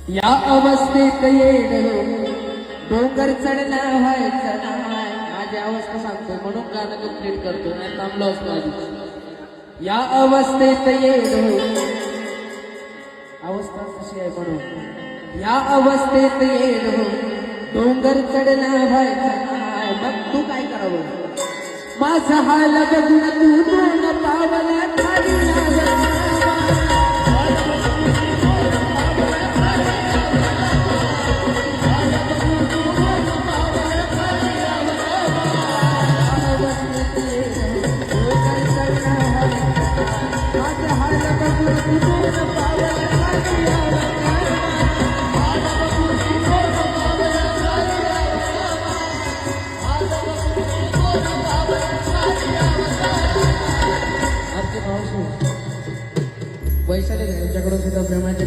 या अवस्थेत येणं डोंगर चढणं व्हायचं नाही. माझी अवस्था सांगतो म्हणून गाणं कंप्लीट करतो, नाही थांबलो असतो आधी. या अवस्थेत येणं अवस्था कशी आहे म्हणून या अवस्थेत येणं डोंगर चढणं व्हायचं नाही. मग तू काय करावं? माझा हाल बघून तू दोन पावला खाली लावला. पैशाने त्यांच्याकडून सुद्धा प्रेमाचे